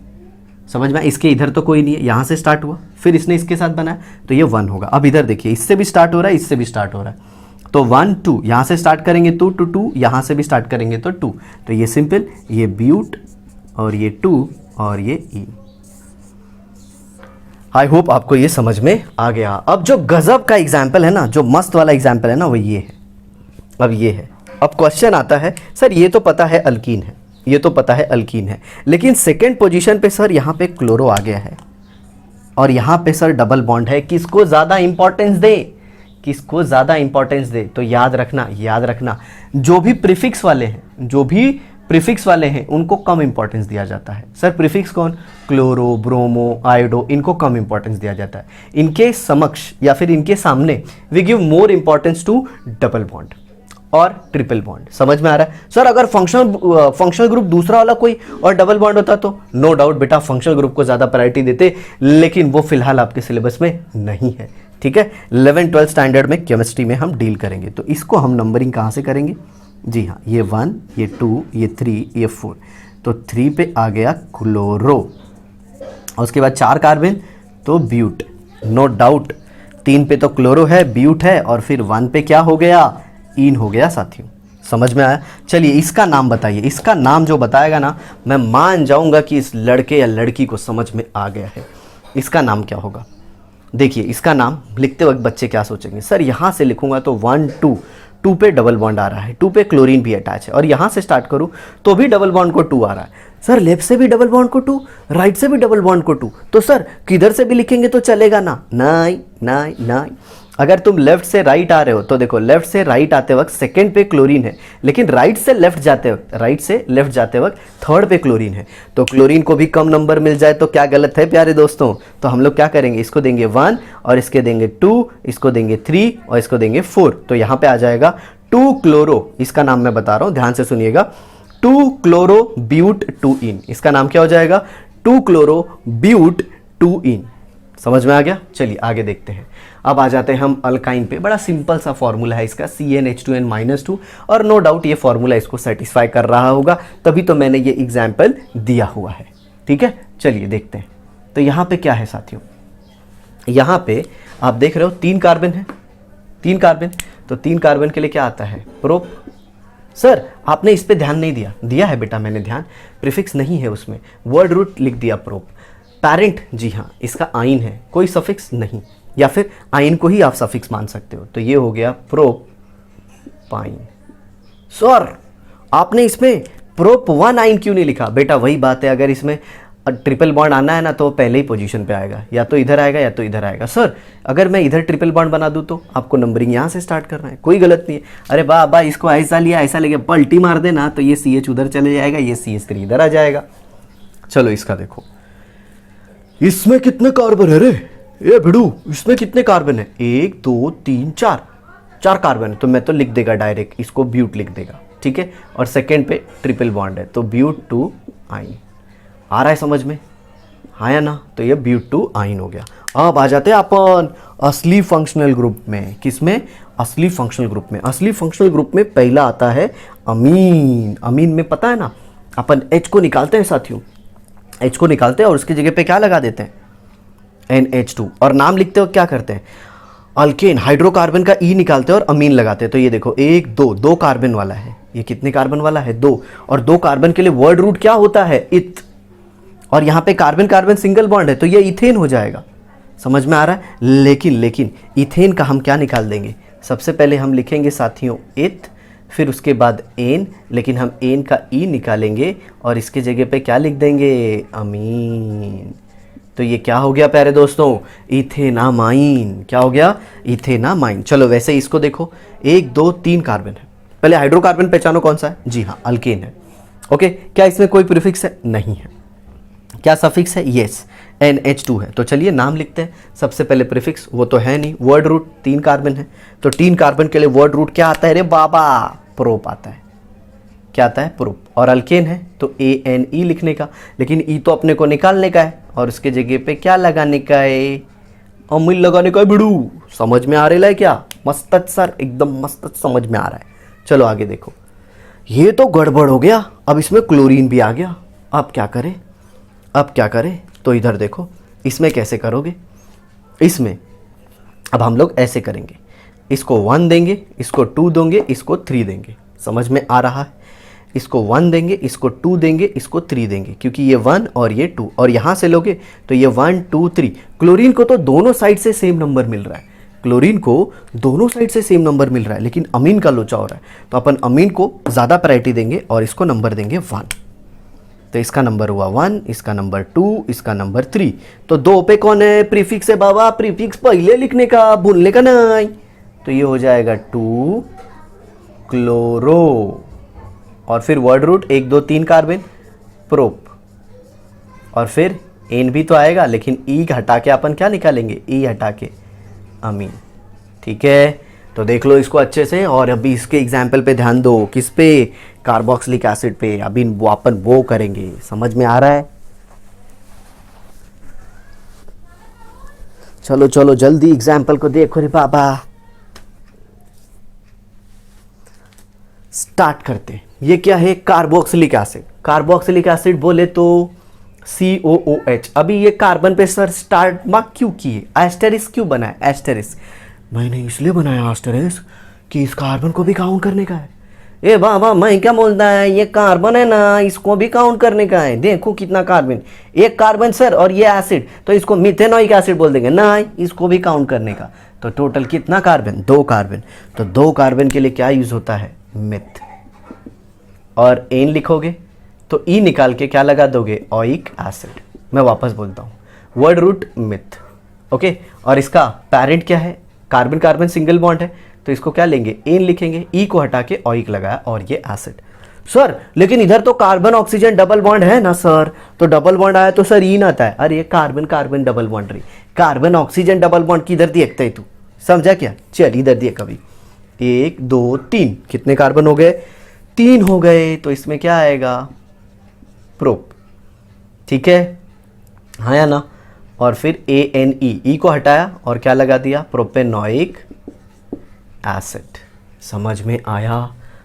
समझ में? इसके इधर तो कोई नहीं है, यहाँ से स्टार्ट हुआ, फिर इसने इसके साथ बनाया, तो ये 1 होगा। अब इधर देखिए, इससे भी स्टार्ट हो रहा है, इससे भी स्टार्ट हो रहा है, तो 1 2 यहाँ से स्टार्ट करेंगे तो 2 2, यहाँ से भी स्टार्ट करेंगे तो 2, तो ये सिंपल, ये ब्यूट और ये 2 और ये ई। आई होप आपको ये समझ में आ गया। अब जो गजब का एग्जाम्पल है ना, जो मस्त वाला एग्जाम्पल है ना, वो ये है। अब ये है, अब क्वेश्चन आता है, सर ये तो पता है अल्कीन है, ये तो पता है अल्कीन है, लेकिन सेकेंड पोजीशन पे सर यहाँ पे क्लोरो आ गया है और यहाँ पे सर डबल बॉन्ड है। किसको ज़्यादा इंपॉर्टेंस दे? किसको ज़्यादा इंपॉर्टेंस दे? तो याद रखना जो भी प्रीफिक्स वाले हैं उनको कम इंपॉर्टेंस दिया जाता है। सर प्रीफिक्स कौन? क्लोरो, ब्रोमो, आयोडो, इनको कम इंपॉर्टेंस दिया जाता है। इनके समक्ष या फिर इनके सामने we give more importance to double bond और ट्रिपल बॉन्ड। समझ में आ रहा है? सर अगर फंक्शनल ग्रुप दूसरा वाला कोई और डबल बॉन्ड होता तो नो डाउट बेटा फंक्शनल ग्रुप को ज़्यादा प्रायोरिटी देते, लेकिन वो फिलहाल आपके सिलेबस में नहीं है। ठीक है, 11-12 स्टैंडर्ड में केमिस्ट्री में हम डील करेंगे, तो इसको हम नंबरिंग कहाँ से करेंगे? जी हाँ, ये 1, ये 2, ये 3, ये 4, तो 3 पे आ गया क्लोरो, और उसके बाद 4 कार्बन तो ब्यूट, नो डाउट। 3 पे तो क्लोरो है, ब्यूट है, और फिर 1 पे क्या हो गया? इन हो गया साथियों। समझ में आया? चलिए इसका नाम बताइए। इसका नाम जो बताएगा ना, मैं मान जाऊंगा कि इस लड़के या लड़की को समझ में आ गया है। इसका नाम क्या होगा? देखिए इसका नाम लिखते वक्त बच्चे क्या सोचेंगे, सर यहाँ से लिखूंगा तो 1 2, 2 पे डबल बॉन्ड आ रहा है, 2 पे क्लोरीन भी अटैच है, और यहाँ से स्टार्ट करूँ तो भी डबल बॉन्ड को 2 आ रहा है। सर लेफ्ट से भी डबल बॉन्ड को 2, राइट से भी डबल बॉन्ड को 2, तो सर किधर से भी लिखेंगे तो चलेगा ना? नहीं। अगर तुम लेफ्ट से राइट आ रहे हो तो देखो, लेफ्ट से राइट आते वक्त सेकंड पे क्लोरीन है, लेकिन राइट से लेफ्ट जाते वक्त थर्ड पे क्लोरीन है, तो क्लोरीन को भी कम नंबर मिल जाए तो क्या गलत है प्यारे दोस्तों? तो हम लोग क्या करेंगे, इसको देंगे 1 और इसके देंगे 2, इसको देंगे 3 और इसको देंगे 4, तो यहाँ पे आ जाएगा 2 क्लोरो। इसका नाम मैं बता रहा हूँ, ध्यान से सुनिएगा, 2 क्लोरो ब्यूट 2 इन। इसका नाम क्या हो जाएगा? 2 क्लोरो ब्यूट 2 इन। समझ में आ गया? चलिए आगे देखते हैं। अब आ जाते हैं हम अल्काइन पे। बड़ा सिंपल सा फॉर्मूला है इसका, CnH2n-2, और नो डाउट ये फॉर्मूला इसको सेटिस्फाई कर रहा होगा, तभी तो मैंने ये एग्जाम्पल दिया हुआ है। ठीक है, चलिए देखते हैं। तो यहाँ पे क्या है साथियों? यहाँ पे आप देख रहे हो 3 कार्बन है, 3 कार्बन, तो 3 कार्बन के लिए क्या आता है? प्रोप। सर आपने इस पे ध्यान नहीं दिया। दिया है बेटा मैंने ध्यान, प्रीफिक्स नहीं है उसमें, वर्ड रूट लिख दिया प्रोप। पैरेंट, जी हाँ, इसका आइन है, कोई सफिक्स नहीं, या फिर आइन को ही आप सफिक्स मान सकते हो, तो ये हो गया प्रोपाइन। सर आपने इसमें प्रोप 1 आइन क्यों नहीं लिखा? बेटा वही बात है, अगर इसमें ट्रिपल बॉन्ड आना है ना तो पहले ही पोजीशन पे आएगा, या तो इधर आएगा या तो इधर आएगा। सर अगर मैं इधर ट्रिपल बॉन्ड बना दूं तो आपको नंबरिंग यहाँ से स्टार्ट करना है, कोई गलत नहीं है। अरे वाह इसको ऐसा लिया, ऐसा लेके पलटी मार देना तो ये CH उधर चले जाएगा, ये CH3 इधर आ जाएगा। चलो इसका देखो, इसमें कितने कार्बन है रे? ये भिड़ू, इसमें कितने कार्बन है? 1 2 3 4 कार्बन है, तो मैं तो लिख देगा डायरेक्ट, इसको ब्यूट लिख देगा। ठीक है, और सेकेंड पे ट्रिपल बॉन्ड है तो ब्यूट 2 आइन। आ रहा है समझ में? हाँ या ना? तो ये ब्यूट 2 आइन हो गया। अब आ जाते हैं अपन असली फंक्शनल ग्रुप में। किसमें? असली फंक्शनल ग्रुप में। असली फंक्शनल ग्रुप में पहला आता है अमीन। अमीन में पता है ना, अपन H को निकालते हैं साथियों, H को निकालते हैं और उसकी जगह पे क्या लगा देते हैं? NH2, और नाम लिखते हो क्या करते हैं? अल्केन, हाइड्रोकार्बन का E निकालते हैं और अमीन लगाते हैं। तो ये देखो 1 2 कार्बन वाला है, ये कितने कार्बन वाला है? 2, और 2 कार्बन के लिए वर्ड रूट क्या होता है? इथ, और यहाँ पे कार्बन कार्बन सिंगल बॉन्ड है तो ये इथेन हो जाएगा। समझ में आ रहा है? लेकिन इथेन का हम क्या निकाल देंगे? सबसे पहले हम लिखेंगे साथियों इथ, फिर उसके बाद एन, लेकिन हम एन का ई निकालेंगे और इसके जगह पे क्या लिख देंगे? अमीन। तो ये क्या हो गया प्यारे दोस्तों, इथेनामाइन। क्या हो गया, इथेनामाइन। चलो वैसे इसको देखो, 1 2 3 कार्बन है। पहले हाइड्रोकार्बन पहचानो कौन सा है, जी हाँ अल्केन है। ओके, क्या इसमें कोई प्रीफिक्स है, नहीं है। क्या सफिक्स है, यस NH2 है। तो चलिए नाम लिखते हैं। सबसे पहले प्रीफिक्स वो तो है नहीं, वर्ड रूट 3 कार्बन है, तो 3 कार्बन के लिए वर्ड रूट क्या आता है रे बाबा, प्रोप आता है। क्या आता है, प्रोप। और अल्केन है तो ANE लिखने का, लेकिन ई तो अपने को निकालने का है और उसके जगह पे क्या लगाने का है, अमीन लगाने का है। बिड़ू समझ में आ रहा है क्या, मस्त सर, एकदम मस्त समझ में आ रहा है। चलो आगे देखो, ये तो गड़बड़ हो गया, अब इसमें क्लोरीन भी आ गया। अब क्या करें, अब क्या करें, तो इधर देखो इसमें कैसे करोगे, इसमें अब हम लोग ऐसे करेंगे, इसको 1 देंगे, इसको 2 देंगे, इसको 3 देंगे। समझ में आ रहा है, इसको 1 देंगे, इसको 2 देंगे, इसको 3 देंगे, क्योंकि ये 1 और ये 2, और यहाँ से लोगे तो ये 1 2 3। क्लोरीन को तो दोनों साइड से सेम नंबर मिल रहा है, क्लोरीन को दोनों साइड से सेम नंबर मिल रहा है, लेकिन अमीन का लोचा हो रहा है, तो अपन अमीन को ज़्यादा प्रायोरिटी देंगे और इसको नंबर देंगे 1। तो इसका नंबर हुआ 1, इसका नंबर 2, इसका नंबर 3। तो 2 पे कौन है, प्रीफिक्स है बाबा, प्रीफिक्स पहले लिखने का, भूलने का नहीं। तो ये हो जाएगा 2 क्लोरो, और फिर वर्ड रूट 1 2 3 कार्बन, प्रोप, और फिर एन भी तो आएगा, लेकिन ई हटा के अपन क्या निकालेंगे, ई हटा के अमीन। ठीक है, तो देख लो इसको अच्छे से, और अभी इसके एग्जाम्पल पे ध्यान दो, किस पे, कार्बोक्सिलिक एसिड पे। अभी वो अपन वो करेंगे, समझ में आ रहा है। चलो चलो जल्दी एग्जाम्पल को देखो रे बाबा, स्टार्ट करते हैं। ये क्या है, कार्बोक्सिलिक एसिड। कार्बोक्सिलिक एसिड बोले तो COOH। अभी ये कार्बन पे सर स्टार्ट मार्क क्यों किए, एस्टेरिस्क क्यों बनाया, एस्टेरिस्क मैंने इसलिए बनाया एस्टेरिस्क कि इस कार्बन को भी काउंट करने का है। ए बाबा मैं क्या बोलता है, ये कार्बन है ना, इसको भी काउंट करने का है। देखो कितना कार्बन, एक कार्बन सर, और ये एसिड, तो इसको मिथेनोइक एसिड बोल देंगे ना, इसको भी काउंट करने का। तो टोटल कितना कार्बन, 2 कार्बन। तो 2 कार्बन के लिए क्या यूज होता है, मिथ। और एन लिखोगे तो ई निकाल के क्या लगा दोगे, ओइक एसिड। मैं वापस बोलता हूँ, वर्ड रूट मिथ। ओके, और इसका पेरेंट क्या है, कार्बन कार्बन सिंगल बॉन्ड है, तो इसको क्या लेंगे, एन लिखेंगे, ई को हटा के ओइक लगाया और ये एसिड। सर लेकिन इधर तो कार्बन ऑक्सीजन डबल बॉन्ड है ना सर, तो डबल बॉन्ड आया तो सर ईन आता है। अरे कार्बन कार्बन डबल बॉन्ड रही, कार्बन ऑक्सीजन डबल बॉन्ड किधर देखता है तू, समझा क्या, चल इधर देख। कभी 1 2 3 कितने कार्बन हो गए, 3 हो गए, तो इसमें क्या आएगा, प्रोप। ठीक है, हाँ या ना। और फिर ANE, ई को हटाया और क्या लगा दिया, प्रोपेनोइक एसिड। समझ में आया,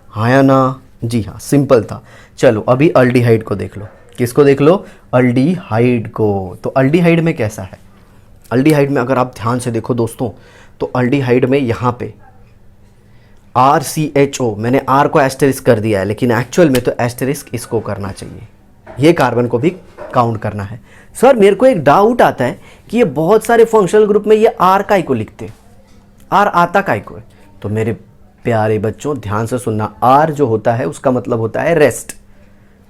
हाँ या ना, जी हाँ, सिंपल था। चलो अभी अल्डिहाइड को देख लो। किसको देख लो, अल्डिहाइड को। तो अल्डिहाइड में कैसा है, अल्डिहाइड में अगर आप ध्यान से देखो दोस्तों, तो अल्डिहाइड में यहाँ पे RCHO, मैंने R को एस्टेरिस्क कर दिया है, लेकिन एक्चुअल में तो एस्टेरिस्क इसको करना चाहिए, ये कार्बन को भी काउंट करना है। सर मेरे को एक डाउट आता है कि ये बहुत सारे फंक्शनल ग्रुप में ये R काय को लिखते हैं, R आता काय को है। तो मेरे प्यारे बच्चों ध्यान से सुनना, R जो होता है उसका मतलब होता है रेस्ट,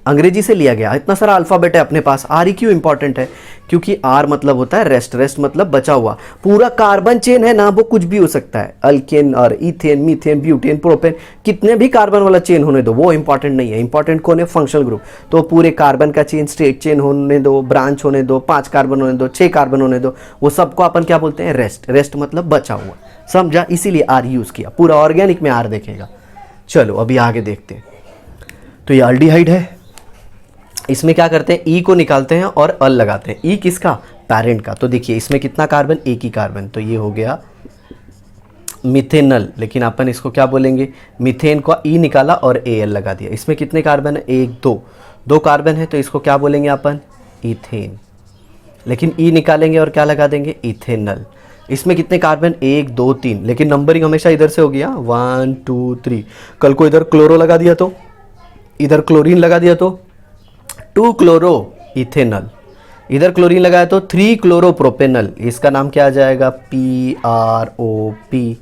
अंग्रेजी से लिया गया। इतना सारा अल्फ़ाबेट है अपने पास, आर ही क्यों इंपॉर्टेंट है, क्योंकि आर मतलब होता है रेस्ट, रेस्ट मतलब बचा हुआ। पूरा कार्बन चेन है ना, वो कुछ भी हो सकता है, अल्केन और इथेन, मीथेन, ब्यूटेन, प्रोपेन, कितने भी कार्बन वाला चेन होने दो, वो इंपॉर्टेंट नहीं है। इंपॉर्टेंट कौन है, फंक्शनल ग्रुप। तो पूरे कार्बन का चेन स्ट्रेट चेन होने दो, ब्रांच होने दो, 5 कार्बन होने दो, 6 कार्बन होने दो, वो सबको अपन क्या बोलते हैं, रेस्ट। रेस्ट मतलब बचा हुआ, समझा, इसीलिए आर यूज किया। पूरा ऑर्गेनिक में आर देखेगा। चलो अभी आगे देखते हैं। तो ये अल्डिहाइड है, इसमें क्या करते हैं, ई को निकालते हैं और अल लगाते हैं। ई किसका, पेरेंट का। तो देखिए इसमें कितना कार्बन, एक ही कार्बन, तो ये हो गया मिथेनल, लेकिन अपन इसको क्या बोलेंगे, मीथेन को ई निकाला और एल लगा दिया। इसमें कितने कार्बन है, 1 2, 2 कार्बन है, तो इसको क्या बोलेंगे अपन, इथेन, लेकिन ई निकालेंगे और क्या लगा देंगे, इथेनल। इसमें कितने कार्बन, 1 2 3, लेकिन नंबरिंग हमेशा इधर से होगी, 1 2 3। कल को इधर क्लोरो लगा दिया तो, इधर क्लोरीन लगा दिया तो 2 क्लोरो इथेनल, इधर क्लोरीन लगाया तो 3 क्लोरो प्रोपेनल। इसका नाम क्या आ जाएगा, PROPANE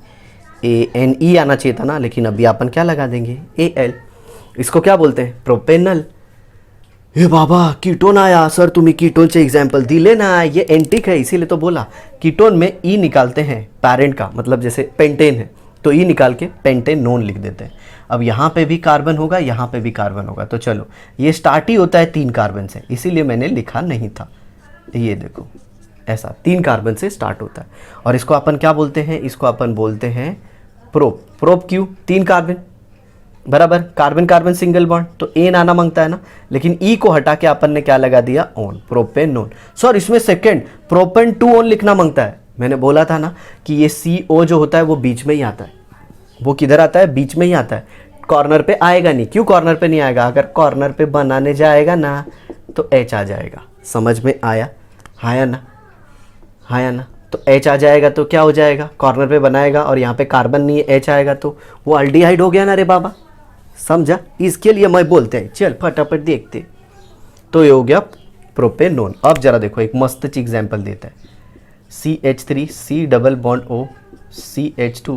आना चाहिए था ना, लेकिन अभी अपन क्या लगा देंगे, AL। इसको क्या बोलते हैं, प्रोपेनल। हे बाबा कीटोन आया सर, तुम्ही कीटोनचे एग्जाम्पल दिले ना, ये एंटिक है इसीलिए तो बोला। कीटोन में ई निकालते हैं पैरेंट का, मतलब जैसे पेंटेन है तो ई निकाल के पेंटेनोन लिख देते हैं। अब यहाँ पे भी कार्बन होगा, यहाँ पे भी कार्बन होगा, तो चलो ये स्टार्ट ही होता है 3 कार्बन से, इसीलिए मैंने लिखा नहीं था। ये देखो ऐसा 3 कार्बन से स्टार्ट होता है। और इसको अपन क्या बोलते हैं, इसको अपन बोलते हैं प्रोप। प्रोप क्यों, 3 कार्बन बराबर, कार्बन कार्बन सिंगल बॉन्ड, तो एन आना मांगता है ना, लेकिन ई को हटा के अपन ने क्या लगा दिया, ओन, प्रोपेनोन। सर इसमें सेकंड प्रोपेन 2 ओन लिखना मांगता है। मैंने बोला था ना कि ये CO जो होता है वो बीच में ही आता है। वो किधर आता है, बीच में ही आता है, कॉर्नर पे आएगा नहीं। क्यों कॉर्नर पे नहीं आएगा, अगर कॉर्नर पे बनाने जाएगा ना तो H आ जाएगा। समझ में आया, आया ना, आया ना। तो H आ जाएगा तो क्या हो जाएगा, कॉर्नर पे बनाएगा और यहाँ पे कार्बन नहीं है, H आएगा तो वो अल्डिहाइड हो गया ना रे बाबा, समझा। इसके लिए मैं बोलते हैं, चल फटाफट देखते। तो ये हो गया प्रोपेनोन। अब जरा देखो एक मस्त ची एग्जाम्पल देता है, CH3 C double bond O CH2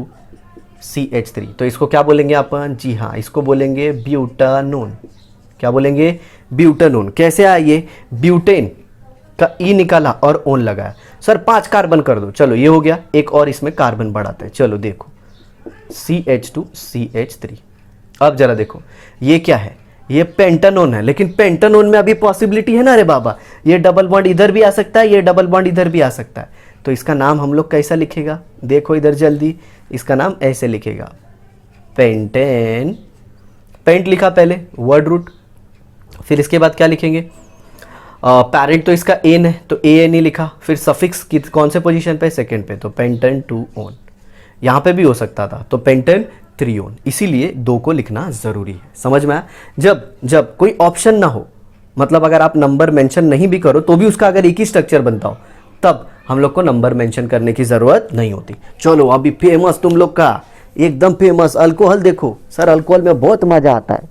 CH3, तो इसको क्या बोलेंगे अपन, जी हाँ इसको बोलेंगे ब्यूटानोन। क्या बोलेंगे, ब्यूटानोन। कैसे आया ये, ब्यूटेन का ई निकाला और ओन लगाया। सर 5 कार्बन कर दो, चलो ये हो गया, एक और इसमें कार्बन बढ़ाते हैं। चलो देखो CH2 CH3। अब जरा देखो ये क्या है, ये पेंटानोन है, लेकिन पेंटानोन में अभी पॉसिबिलिटी है ना रे बाबा, ये डबल बॉन्ड इधर भी आ सकता है, ये डबल बॉन्ड इधर भी आ सकता है। तो इसका नाम हम लोग कैसा लिखेगा, देखो इधर जल्दी, इसका नाम ऐसे लिखेगा पेंटेन। पेंट लिखा पहले वर्ड रूट, फिर इसके बाद क्या लिखेंगे, पैरेंट तो इसका एन है तो AN ही लिखा, फिर सफिक्स कौन से पोजीशन पे, सेकंड पे, तो पेंटेन 2 ओन। यहाँ पे भी हो सकता था तो पेंटेन 3 ओन, इसीलिए 2 को लिखना जरूरी है। समझ में आया। जब कोई ऑप्शन ना हो, मतलब अगर आप नंबर मेंशन नहीं भी करो तो भी उसका अगर एक ही स्ट्रक्चर बनता हो, तब हम लोग को नंबर मेंशन करने की जरूरत नहीं होती। चलो अभी फेमस तुम लोग का एकदम फेमस अल्कोहल देखो। सर अल्कोहल में बहुत मजा आता है।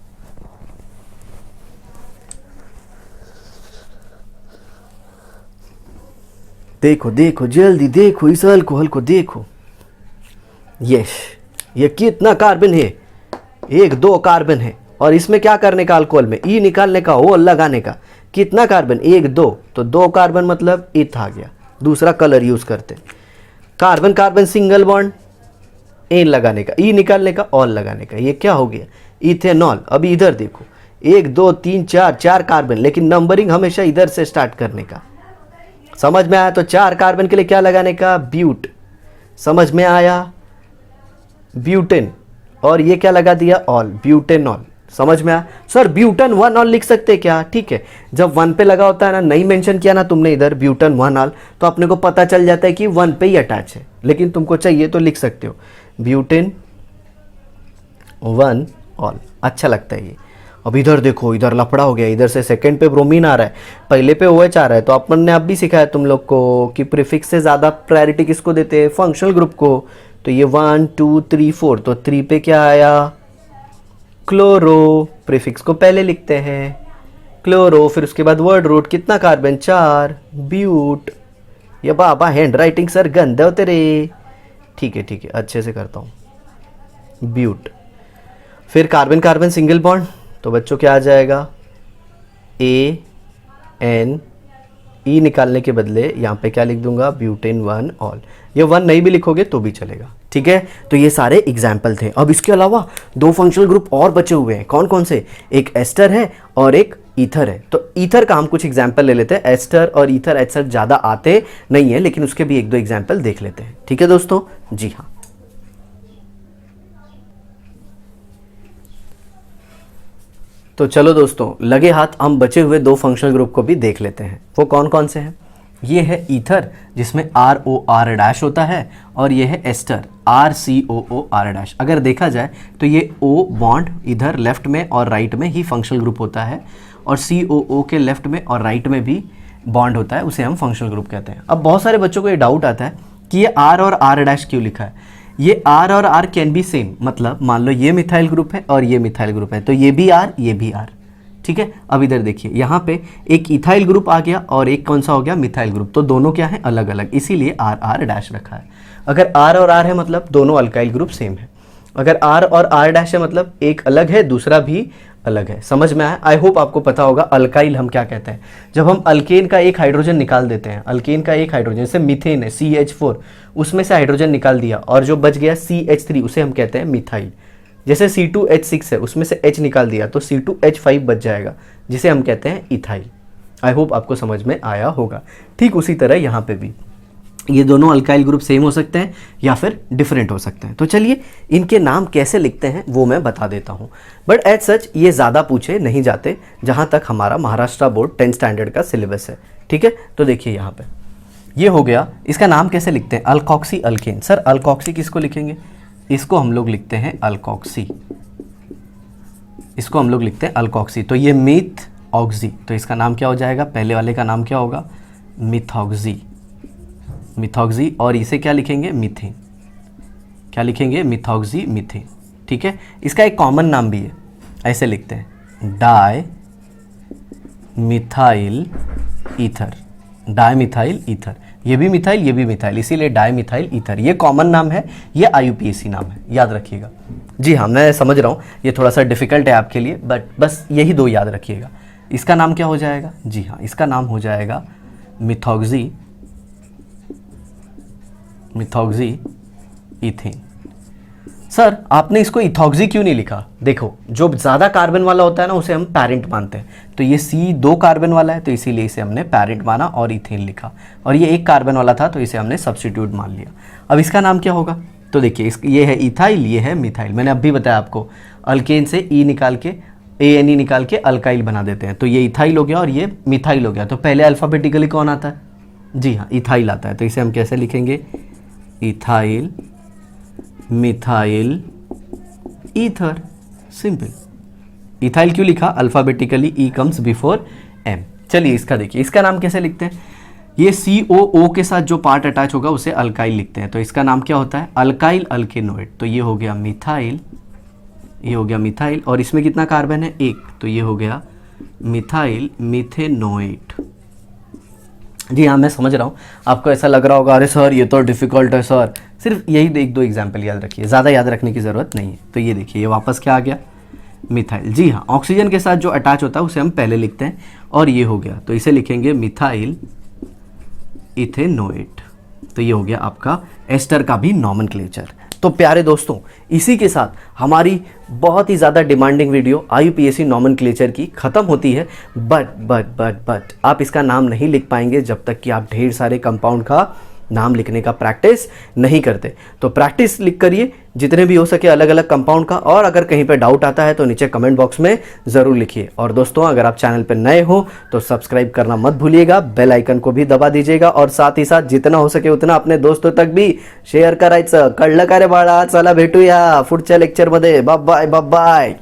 देखो देखो जल्दी देखो, इस अल्कोहल को देखो। यस, ये कितना कार्बन है, 1 2 कार्बन है। और इसमें क्या करने का, अल्कोहल में ई निकालने का, ओ लगाने का। कितना कार्बन, 1 2, तो 2 कार्बन मतलब इथ आ गया। दूसरा कलर यूज करते, carbon carbon single bond, ane लगाने का, ई निकालने का, ऑल लगाने का। ये क्या हो गया, इथेनॉल। अभी इधर देखो 1 2 3 4 कार्बन, लेकिन नंबरिंग हमेशा इधर से स्टार्ट करने का। समझ में आया। तो 4 कार्बन के लिए क्या लगाने का, ब्यूट। समझ में आया, ब्यूटेन। और ये क्या लगा दिया, ऑल, ब्यूटेनॉल। समझ में आया। सर ब्यूटन 1 ऑल लिख सकते क्या, ठीक है। जब 1 पे लगा होता है ना, नहीं मेंशन किया ना तुमने इधर ब्यूटन 1 ऑल, तो अपने को पता चल जाता है कि 1 पे ही अटैच है, लेकिन तुमको चाहिए तो लिख सकते हो ब्यूटेन 1 ऑल। अच्छा लगता है ये। अब इधर देखो, इधर लफड़ा हो गया, इधर से सेकंड पे ब्रोमीन आ रहा है, पहले पे OH आ रहा है। तो अपन ने अब भी सिखाया तुम लोग को कि प्रीफिक्स से ज़्यादा प्रायोरिटी किसको देते हैं, फंक्शनल ग्रुप को। तो ये 1 2 3 4, तो 3 पे क्या आया, क्लोरो। प्रीफिक्स को पहले लिखते हैं क्लोरो, फिर उसके बाद वर्ड रूट, कितना कार्बन, 4, ब्यूट। ये बाबा हैंड राइटिंग सर गंदे होते रे। ठीक है ठीक है, अच्छे से करता हूँ, ब्यूट। फिर कार्बन कार्बन सिंगल बॉन्ड, तो बच्चों क्या आ जाएगा, AN। ई निकालने के बदले यहाँ पे क्या लिख दूंगा, ब्यूटेन 1 ऑल। ये 1 नहीं भी लिखोगे तो भी चलेगा, ठीक है। तो ये सारे एग्जाम्पल थे। अब इसके अलावा 2 फंक्शनल ग्रुप और बचे हुए हैं। कौन कौन से, एक एस्टर है और एक ईथर है। तो ईथर का हम कुछ एग्जाम्पल ले लेते हैं। एस्टर और ईथर एस्टर ज़्यादा आते नहीं है, लेकिन उसके भी 1 2 एग्जाम्पल देख लेते हैं, ठीक है दोस्तों। जी हाँ, तो चलो दोस्तों लगे हाथ, हम बचे हुए 2 फंक्शनल ग्रुप को भी देख लेते हैं। वो कौन कौन से हैं। ये है ईथर जिसमें ROR' होता है, और ये है एस्टर RCOOR'। अगर देखा जाए तो ये O बॉन्ड इधर लेफ्ट में और राइट में ही फंक्शनल ग्रुप होता है, और COO के लेफ्ट में और राइट में भी बॉन्ड होता है, उसे हम फंक्शनल ग्रुप कहते हैं। अब बहुत सारे बच्चों को ये डाउट आता है कि ये R और R' क्यों लिखा है। ये R और R कैन बी सेम, मतलब मान लो ये मिथाइल ग्रुप है और ये मिथाइल ग्रुप है, तो ये भी R ये भी R, ठीक है। अब इधर देखिए, यहाँ पे एक इथाइल ग्रुप आ गया और एक कौन सा हो गया, मिथाइल ग्रुप, तो दोनों क्या है, अलग अलग, इसीलिए RR' रखा है। अगर R और R है मतलब दोनों अल्काइल ग्रुप सेम है। अगर R और R' है मतलब एक अलग है, दूसरा भी अलग है। समझ में आया? आई होप आपको पता होगा अल्काइल हम क्या कहते हैं। जब हम अल्केन का एक हाइड्रोजन निकाल देते हैं, अल्केन का एक हाइड्रोजन, जैसे मीथेन है CH4, उसमें से हाइड्रोजन निकाल दिया और जो बच गया CH3, उसे हम कहते हैं मिथाइल। जैसे C2H6 है, उसमें से H निकाल दिया तो C2H5 बच जाएगा, जिसे हम कहते हैं इथाइल। आई होप आपको समझ में आया होगा। ठीक उसी तरह यहाँ पे भी ये दोनों अल्काइल ग्रुप सेम हो सकते हैं या फिर डिफरेंट हो सकते हैं। तो चलिए इनके नाम कैसे लिखते हैं वो मैं बता देता हूँ। बट एज सच ये ज़्यादा पूछे नहीं जाते जहाँ तक हमारा महाराष्ट्र बोर्ड 10th स्टैंडर्ड का सिलेबस है। ठीक है, तो देखिए यहाँ पे ये हो गया। इसका नाम कैसे लिखते हैं? Alkoxy alkane. सर अल्कोक्सी किसको लिखेंगे? इसको हम लोग लिखते हैं अल्कोक्सी, इसको हम लोग लिखते हैं अल्कोक्सी। तो ये मिथ ऑक्सी, तो इसका नाम क्या हो जाएगा? पहले वाले का नाम क्या होगा? Methoxy, methoxy. और इसे क्या लिखेंगे? मीथेन। क्या लिखेंगे? Methoxy methane. ठीक है, इसका एक कॉमन नाम भी है, ऐसे लिखते हैं di methyl ether, di methyl ether. ये भी मिथाइल, ये भी मिथाइल, इसीलिए डाई मिथाइल ईथर। ये कॉमन नाम है, ये IUPAC नाम है, याद रखिएगा। जी हाँ, मैं समझ रहा हूँ ये थोड़ा सा डिफिकल्ट है आपके लिए, बट बस यही दो याद रखिएगा। इसका नाम क्या हो जाएगा? जी हाँ, इसका नाम हो जाएगा मिथॉक्सी, मिथॉक्सी इथेन। सर आपने इसको इथॉक्सी क्यों नहीं लिखा? देखो जो ज़्यादा कार्बन वाला होता है ना, उसे हम पैरेंट मानते हैं। तो ये C 2 कार्बन वाला है, तो इसीलिए इसे हमने पैरेंट माना और इथेन लिखा। और ये 1 कार्बन वाला था, तो इसे हमने सब्स्टिट्यूट मान लिया। अब इसका नाम क्या होगा? तो देखिए ये है इथाइल, ये है मिथाइल। मैंने अभी बताया आपको, अल्केन से E निकाल के ANE निकाल के अल्काइल बना देते हैं। तो ये इथाइल हो गया और ये मिथाइल हो गया। तो पहले अल्फ़ाबेटिकली कौन आता है? जी हाँ, इथाइल आता है। तो इसे हम कैसे लिखेंगे? Ethyl methyl ether, simple. Ethyl क्यों लिखा? Alphabetically E comes before M। चलिए इसका देखिए, इसका नाम कैसे लिखते हैं? ये COO के साथ जो पार्ट अटैच होगा उसे अल्काइल लिखते हैं। तो इसका नाम क्या होता है? अल्काइल अल्केनोइड। तो ये हो गया मिथाइल, ये हो गया मिथाइल। और इसमें कितना कार्बन है? 1, तो ये हो गया मिथाइल मिथेनोइड। जी हाँ, मैं समझ रहा हूँ आपको ऐसा लग रहा होगा अरे सर ये तो डिफ़िकल्ट है सर। सिर्फ यही 1-2 एग्जाम्पल याद रखिए, ज़्यादा याद रखने की ज़रूरत नहीं है। तो ये देखिए, ये वापस क्या आ गया? मिथाइल। जी हाँ, ऑक्सीजन के साथ जो अटैच होता है उसे हम पहले लिखते हैं और ये हो गया, तो इसे लिखेंगे मिथाइल इथेनोएट। तो ये हो गया आपका एस्टर का भी नॉमेनक्लेचर। तो प्यारे दोस्तों, इसी के साथ हमारी बहुत ही ज़्यादा डिमांडिंग वीडियो IUPAC नॉमेनक्लेचर की ख़त्म होती है। बट आप इसका नाम नहीं लिख पाएंगे जब तक कि आप ढेर सारे कंपाउंड का नाम लिखने का प्रैक्टिस नहीं करते। तो प्रैक्टिस लिख करिए जितने भी हो सके अलग अलग कंपाउंड का, और अगर कहीं पे डाउट आता है तो नीचे कमेंट बॉक्स में ज़रूर लिखिए। और दोस्तों, अगर आप चैनल पर नए हो तो सब्सक्राइब करना मत भूलिएगा, बेल आइकन को भी दबा दीजिएगा, और साथ ही साथ जितना हो सके उतना अपने दोस्तों तक भी शेअर करायचं। कळलं का रे बाळा? चला भेटूया पुढच्या लेक्चरमध्ये। Bye bye.